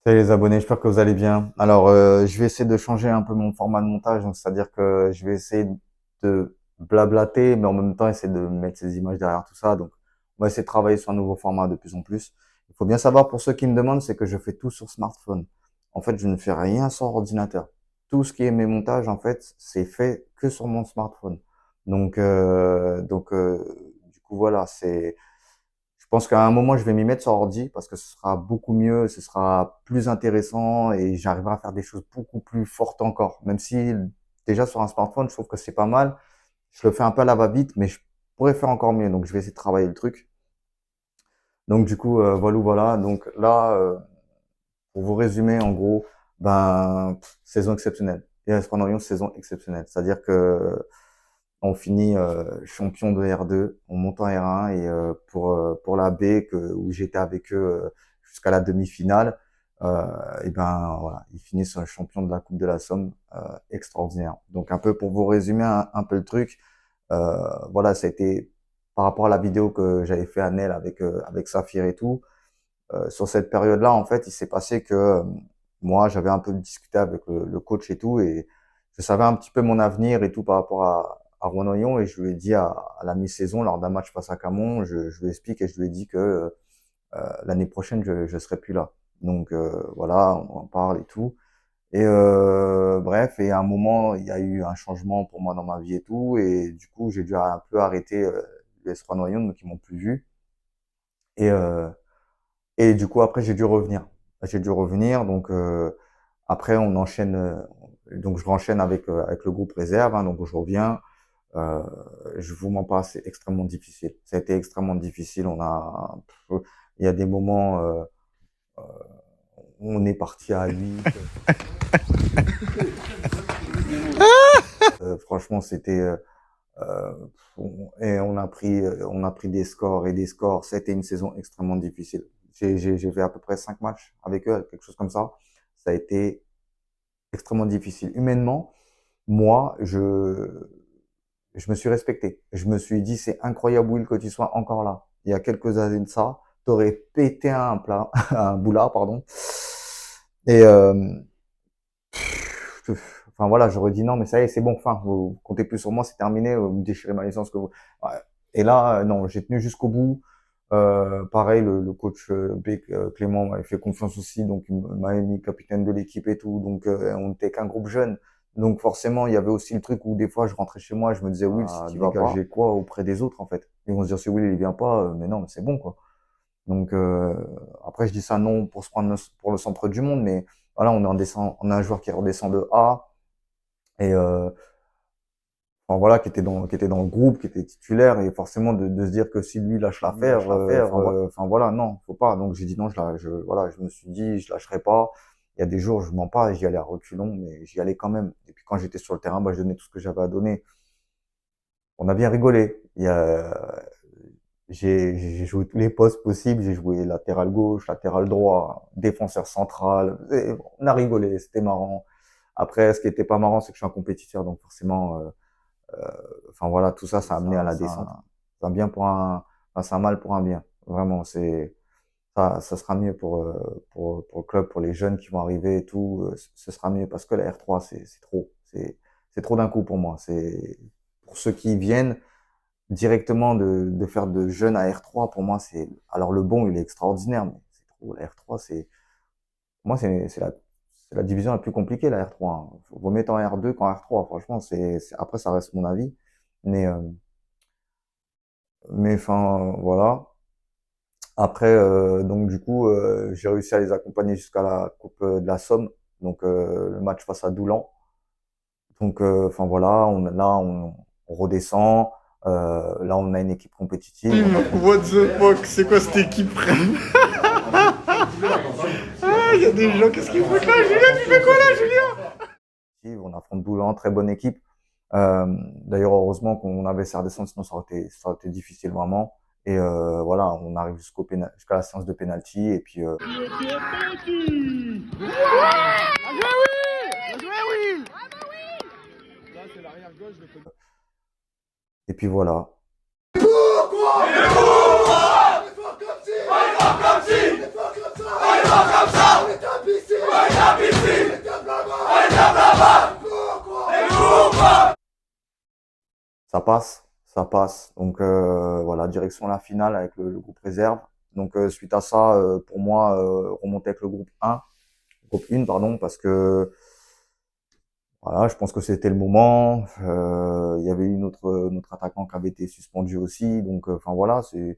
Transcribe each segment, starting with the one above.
Salut les abonnés, j'espère que vous allez bien. Alors, je vais essayer de changer un peu mon format de montage, donc c'est-à-dire que je vais essayer de blablater, mais en même temps essayer de mettre ces images derrière tout ça. Donc, on va essayer de travailler sur un nouveau format de plus en plus. Il faut bien savoir, pour ceux qui me demandent, c'est que je fais tout sur smartphone. En fait, je ne fais rien sur ordinateur. Tout ce qui est mes montages, en fait, c'est fait que sur mon smartphone. Donc, du coup, voilà, je pense qu'à un moment, je vais m'y mettre sur ordi parce que ce sera beaucoup mieux, ce sera plus intéressant et j'arriverai à faire des choses beaucoup plus fortes encore. Même si déjà sur un smartphone, je trouve que c'est pas mal. Je le fais un peu à la va-vite, mais je pourrais faire encore mieux. Donc, je vais essayer de travailler le truc. Donc, du coup, voilà. Donc là, pour vous résumer, en gros, saison exceptionnelle. Et pendant Lyon, saison exceptionnelle. C'est-à-dire que on finit champion de R2, on monte en R1 et pour la B où j'étais avec eux jusqu'à la demi-finale, et ben voilà, ils finissent champion de la Coupe de la Somme, extraordinaire. Donc un peu pour vous résumer un peu le truc, voilà, ça a été par rapport à la vidéo que j'avais fait à Nel avec Saphir et tout. Sur cette période-là, en fait, il s'est passé que moi, j'avais un peu discuté avec le coach et tout, et je savais un petit peu mon avenir et tout par rapport à Rouen-Norillon, et je lui ai dit à la mi-saison, lors d'un match face à Camon, je lui explique et je lui ai dit que l'année prochaine, je serai plus là. Donc voilà, on en parle et tout. Et bref, et à un moment, il y a eu un changement pour moi dans ma vie et tout, et du coup, j'ai dû un peu arrêter l'US Rouen-Norillon, donc ils m'ont plus vu. Et et du coup, après, j'ai dû revenir. J'ai dû revenir, donc après, on enchaîne. Donc, je renchaîne avec le groupe réserve. Hein, donc, je reviens. Euh, je vous mens pas, c'est extrêmement difficile. Ça a été extrêmement difficile. Il y a des moments où on est parti à 8. Franchement, c'était et on a pris des scores et des scores. C'était une saison extrêmement difficile. J'ai fait à peu près 5 matchs avec eux, quelque chose comme ça. Ça a été extrêmement difficile. Humainement, moi, je me suis respecté. Je me suis dit, c'est incroyable, Will, que tu sois encore là. Il y a quelques années de ça, t'aurais pété un plat, un boulard, pardon. Et enfin voilà, j'aurais dit non, mais ça y est, c'est bon, enfin, vous comptez plus sur moi, c'est terminé, vous me déchirez ma licence que vous. Ouais. Et là, non, j'ai tenu jusqu'au bout. Pareil, le coach Clément m'avait fait confiance aussi, donc il m'avait mis capitaine de l'équipe et tout. Donc on n'était qu'un groupe jeune. Donc forcément, il y avait aussi le truc où des fois je rentrais chez moi, je me disais Will, si tu vas pas, j'ai quoi auprès des autres en fait. Ils vont se dire si Will il vient pas, mais non, mais c'est bon quoi. Donc après je dis ça non pour se prendre pour le centre du monde, mais voilà, on a un joueur qui redescend de A et enfin voilà, qui était dans le groupe, qui était titulaire, et forcément de se dire que si lui lâche l'affaire, enfin voilà, non, faut pas. Donc j'ai dit non, voilà, je me suis dit, je lâcherai pas. Il y a des jours, je mens pas, j'y allais à reculons, mais j'y allais quand même. Et puis quand j'étais sur le terrain, bah, je donnais tout ce que j'avais à donner. On a bien rigolé. J'ai joué tous les postes possibles. J'ai joué latéral gauche, latéral droit, défenseur central. Et on a rigolé, c'était marrant. Après, ce qui était pas marrant, c'est que je suis un compétiteur, donc forcément, enfin voilà, tout ça, ça a amené à la descente. C'est un bien pour enfin, c'est un mal pour un bien. Vraiment, ça sera mieux pour le club, pour les jeunes qui vont arriver et tout. Ce sera mieux parce que la R3, c'est trop. C'est trop d'un coup pour moi. C'est, pour ceux qui viennent directement de faire de jeunes à R3, pour moi, alors le bon, il est extraordinaire, mais c'est trop. La R3, pour moi, c'est la division la plus compliquée, la R3. Hein. Vaut mieux être en R2 qu'en R3. Franchement, après, ça reste mon avis. Mais, euh, mais enfin, voilà. Après, donc du coup, j'ai réussi à les accompagner jusqu'à la Coupe de la Somme, donc le match face à Doulan. Donc, enfin voilà, on redescend. Là, on a une équipe compétitive. What the fuck, c'est quoi cette équipe, frère? Ah, y a des gens, qu'est-ce qu'ils foutent là? Julien, tu fais quoi là, Julien? On affronte Doulan, très bonne équipe. D'ailleurs, heureusement qu'on avait ces redescendre, sinon ça aurait été difficile vraiment. Et voilà, on arrive jusqu'à la séance de penalty. Et puis, et puis voilà. Pourquoi? Il est fort comme si! Il est fort comme si! Il est fort comme ça! Il est fort comme ça! ça passe. Donc voilà, direction la finale avec le groupe réserve. Donc suite à ça, pour moi, remonter avec le groupe 1, pardon, parce que voilà, je pense que c'était le moment. Il y avait eu notre attaquant qui avait été suspendu aussi. Donc enfin voilà, c'est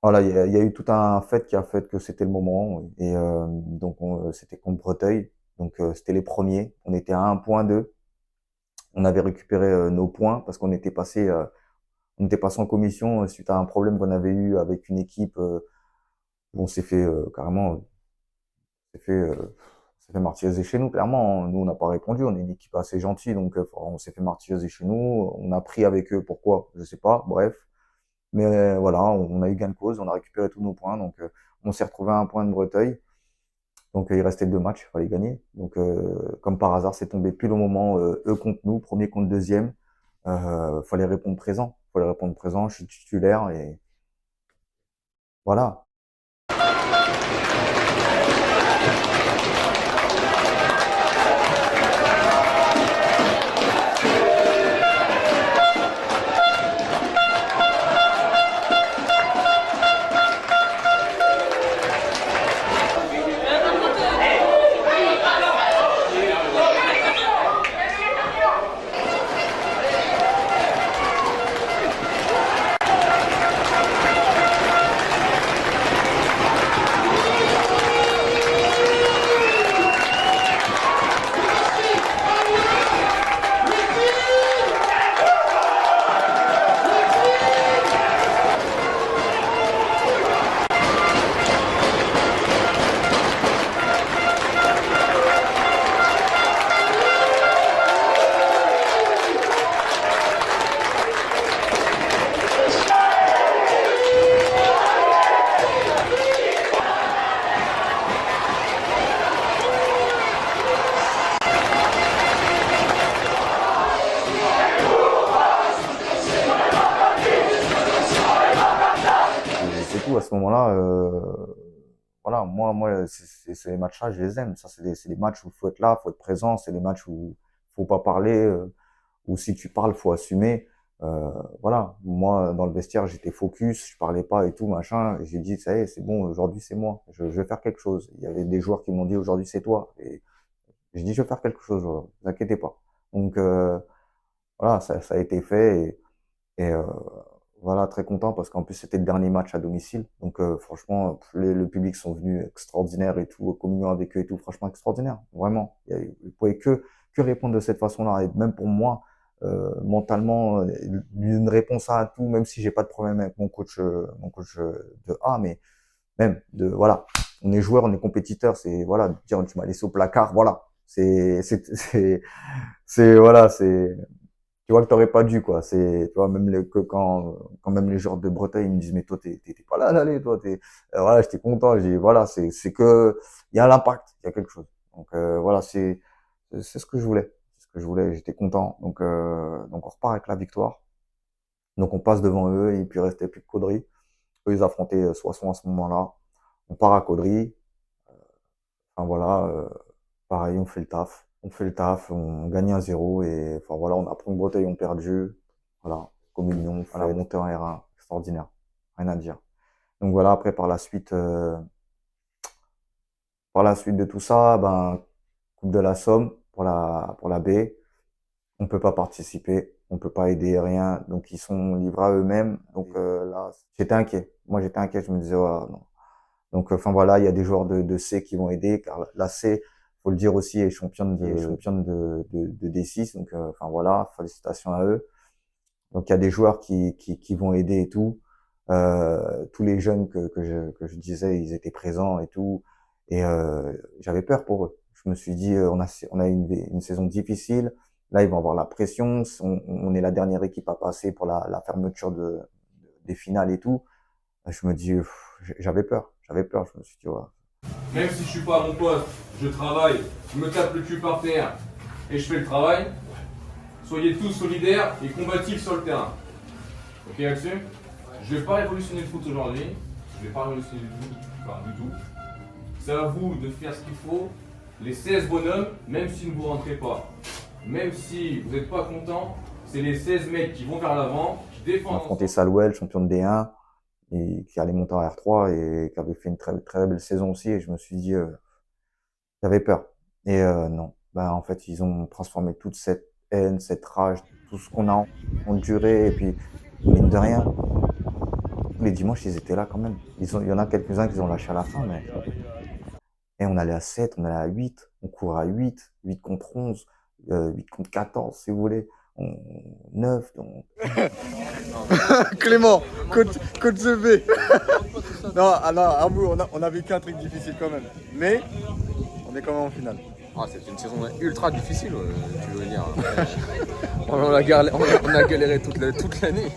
voilà, il y a eu tout un fait qui a fait que c'était le moment. Et donc c'était contre Breteuil. Donc c'était les premiers. On était à un point d'eux. On avait récupéré nos points parce on était passé en commission suite à un problème qu'on avait eu avec une équipe où on s'est fait carrément, on s'est fait martyriser chez nous, clairement. Nous, on n'a pas répondu. On est une équipe assez gentille, donc on s'est fait martyriser chez nous. On a pris avec eux. Pourquoi? Je sais pas. Bref. Mais voilà, on a eu gain de cause. On a récupéré tous nos points. Donc, on s'est retrouvé à un point de Breteuil. Donc, il restait 2 matchs. Il fallait gagner. Donc, comme par hasard, c'est tombé pile au moment, eux contre nous, premier contre deuxième. Fallait répondre présent. Fallait répondre présent. Je suis titulaire et voilà. Et c'est tout à ce moment-là. Voilà, moi, ces matchs-là, je les aime. Ça, c'est des matchs où il faut être là, faut être présent. C'est des matchs où faut pas parler, ou si tu parles, faut assumer. Voilà, moi, dans le vestiaire, j'étais focus, je parlais pas et tout, machin. Et j'ai dit, ça y est, c'est bon, aujourd'hui, c'est moi. Je vais faire quelque chose. Il y avait des joueurs qui m'ont dit, aujourd'hui, c'est toi. Et j'ai dit, je vais faire quelque chose, ne vous inquiétez pas. Donc, voilà, ça a été fait. Et voilà, très content parce qu'en plus c'était le dernier match à domicile. Donc franchement, le public sont venus extraordinaires et tout, communion avec eux et tout, franchement extraordinaire, vraiment. Ils pouvaient que répondre de cette façon-là. Et même pour moi, mentalement, une réponse à tout, même si j'ai pas de problème avec mon coach de A, mais même de voilà, on est joueur, on est compétiteur, c'est voilà, dire tu m'as laissé au placard, voilà. Voilà, c'est tu vois que t'aurais pas dû quoi. C'est tu vois même quand même les joueurs de Bretagne ils me disent mais toi t'es pas là à l'aller toi voilà j'étais content j'ai voilà c'est que il y a l'impact il y a quelque chose donc voilà c'est ce que je voulais c'est ce que je voulais j'étais content donc on repart avec la victoire donc on passe devant eux et puis il restait plus que Caudry eux ils affrontaient Soissons à ce moment-là on part à Caudry enfin voilà pareil on fait le taf on gagne 1-0 et enfin voilà, on apprend que Breteuil ont perdu. Voilà, communion, voilà, monter en R1, extraordinaire, rien à dire. Donc voilà, après par la suite de tout ça, ben Coupe de la Somme pour la B, on peut pas participer, on peut pas aider rien, donc ils sont livrés à eux-mêmes. Donc là, j'étais inquiet. Moi j'étais inquiet, je me disais oh, non. Donc enfin voilà, il y a des joueurs de C qui vont aider car la C faut le dire aussi, est championne de D6. Donc, enfin voilà, félicitations à eux. Donc, il y a des joueurs qui vont aider et tout. Tous les jeunes que je disais, ils étaient présents et tout. Et j'avais peur pour eux. Je me suis dit, on a une saison difficile. Là, ils vont avoir la pression. On est la dernière équipe à passer pour la fermeture des finales et tout. Je me dis, j'avais peur. J'avais peur. Je me suis dit, ouais, même si je suis pas à mon poste, je travaille, je me tape le cul par terre et je fais le travail, soyez tous solidaires et combatifs sur le terrain. Ok là-dessus? Je vais pas révolutionner le foot aujourd'hui, je vais pas révolutionner du tout. C'est à vous de faire ce qu'il faut, les 16 bonhommes, même si vous ne vous rentrez pas. Même si vous n'êtes pas content, c'est les 16 mecs qui vont vers l'avant, qui On a défendent. affronté Salouel, champion de D1, et qui allait monter en R3 et qui avait fait une très belle saison aussi. Et je me suis dit, j'avais peur. Et non, bah en fait, ils ont transformé toute cette haine, cette rage, tout ce qu'on a enduré. Et puis, mine de rien, tous les dimanches, ils étaient là quand même. Il y en a quelques-uns qui ont lâché à la fin, mais et on allait à 7, on allait à 8, on courait à 8, 8 contre 11, 8 contre 14, si vous voulez. 9, donc... Clément, coach the V. Non, alors, Abou, on a vécu un truc difficile quand même. Mais on est quand même en finale. Ah, c'était une saison ultra difficile, tu veux dire. On a galéré toute l'année.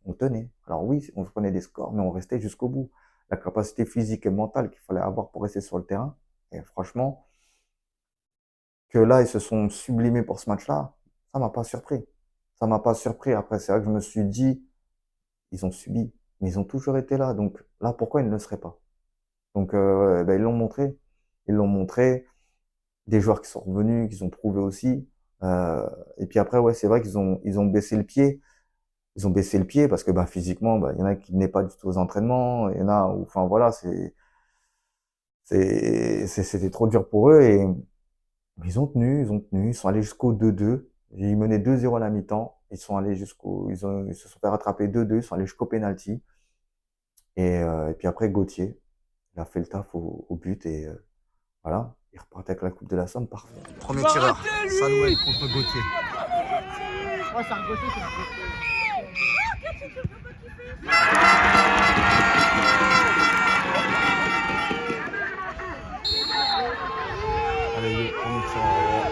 On tenait. Alors oui, on prenait des scores, mais on restait jusqu'au bout. La capacité physique et mentale qu'il fallait avoir pour rester sur le terrain. Et franchement, que là, ils se sont sublimés pour ce match-là, ça m'a pas surpris. Ça m'a pas surpris. Après, c'est vrai que je me suis dit, ils ont subi, mais ils ont toujours été là. Donc là, pourquoi ils ne le seraient pas? Donc, ben, ils l'ont montré. Ils l'ont montré. Des joueurs qui sont revenus, qui ont prouvé aussi. Et puis après, ouais, c'est vrai ils ont baissé le pied. Ils ont baissé le pied parce que bah, physiquement, bah, il y en a qui venaient pas du tout aux entraînements. Il y en a où, enfin voilà, c'était trop dur pour eux. Et ils ont tenu, ils ont tenu. Ils sont allés jusqu'au 2-2. Ils menaient 2-0 à la mi-temps. Ils sont allés ils se sont fait rattraper 2-2. Ils sont allés jusqu'au penalty. Et puis après, Gauthier, il a fait le taf au but et voilà. Il repartait avec la Coupe de la Somme, parfait. Premier tireur, Salouel contre Gauthier. Allez, le premier tireur.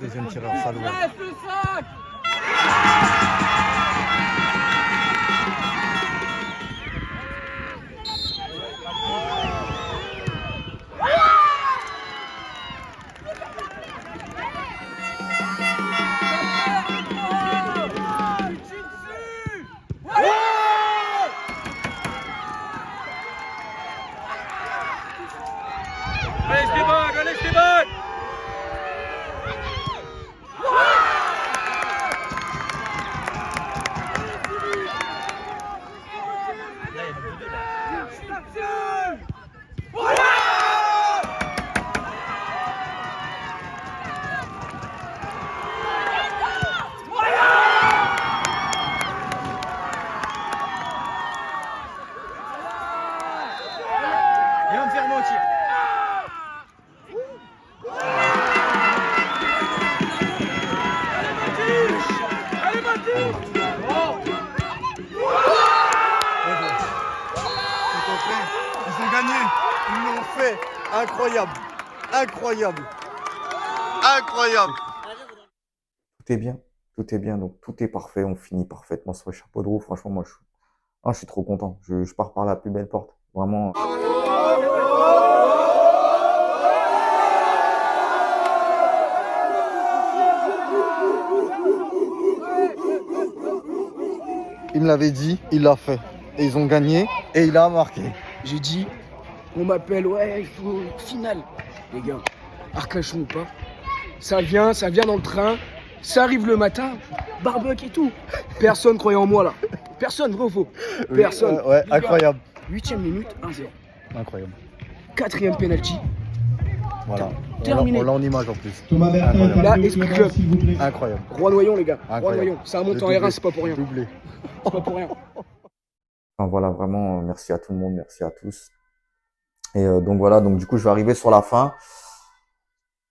Deuxième tireur, Salouel. Allez, Esteban! Viens me faire mon tir. Ils ont gagné, ils l'ont fait, incroyable, incroyable, incroyable. Tout est bien, donc tout est parfait. On finit parfaitement sur le chapeau de roue. Franchement, moi, je suis trop content. Je pars par la plus belle porte. Vraiment. Il me l'avait dit, il l'a fait. Et ils ont gagné et il a marqué. J'ai dit, on m'appelle, ouais, il faut finale. Les gars, Arcachon ou pas, ça vient dans le train, ça arrive le matin, barbecue et tout. Personne croyait en moi là. Personne, vrai ou faux? Personne. Ouais, Les gars, incroyable. 8e minute, 1-0. Incroyable. 4e penalty. Voilà. Terminé. On l'a en image en plus. Thomas Bertin, Là, esprit club. s'il vous plaît. Incroyable. Roi-Noyon, les gars. Incroyable. Roi-Noyon. Ça monte en Le R1, doublé. c'est pas pour rien. Doublé. C'est pas pour rien. Enfin, voilà, vraiment, merci à tout le monde, merci à tous. Et donc voilà, donc du coup, je vais arriver sur la fin.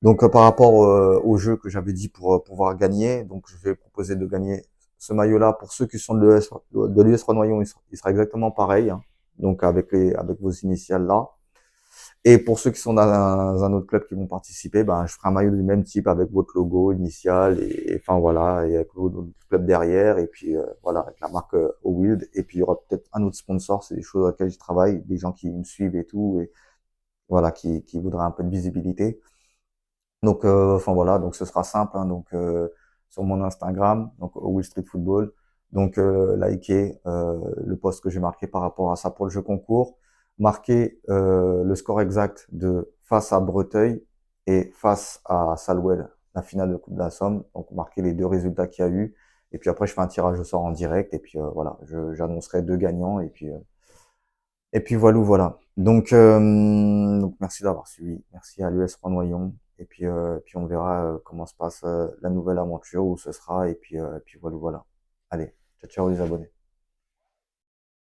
Donc par rapport au jeu que j'avais dit pour pouvoir gagner, donc je vais proposer de gagner ce maillot-là. Pour ceux qui sont de l'US Roi-Noyon, il sera exactement pareil, hein, donc avec vos initiales là. Et pour ceux qui sont dans un autre club qui vont participer, ben je ferai un maillot du même type avec votre logo initial et enfin voilà, et avec votre club derrière et puis voilà avec la marque Wild. Et puis il y aura peut-être un autre sponsor, c'est des choses auxquelles je travaille, des gens qui me suivent et tout et voilà qui voudraient un peu de visibilité. Donc enfin voilà, donc ce sera simple, hein, donc sur mon Instagram, donc Wild Street Football. Donc likez le post que j'ai marqué par rapport à ça pour le jeu concours. marquer le score exact de face à Breteuil et face à Salouel, la finale de Coupe de la Somme. Donc marquer les deux résultats qu'il y a eu. Et puis après, je fais un tirage au sort en direct. Et puis voilà, j'annoncerai 2 gagnants. Et puis voilà, voilà. Donc merci d'avoir suivi. Merci à l'US Rouen-Noyon. Et puis on verra comment se passe la nouvelle aventure, où ce sera. Et puis voilà, voilà. Allez, ciao, ciao les abonnés.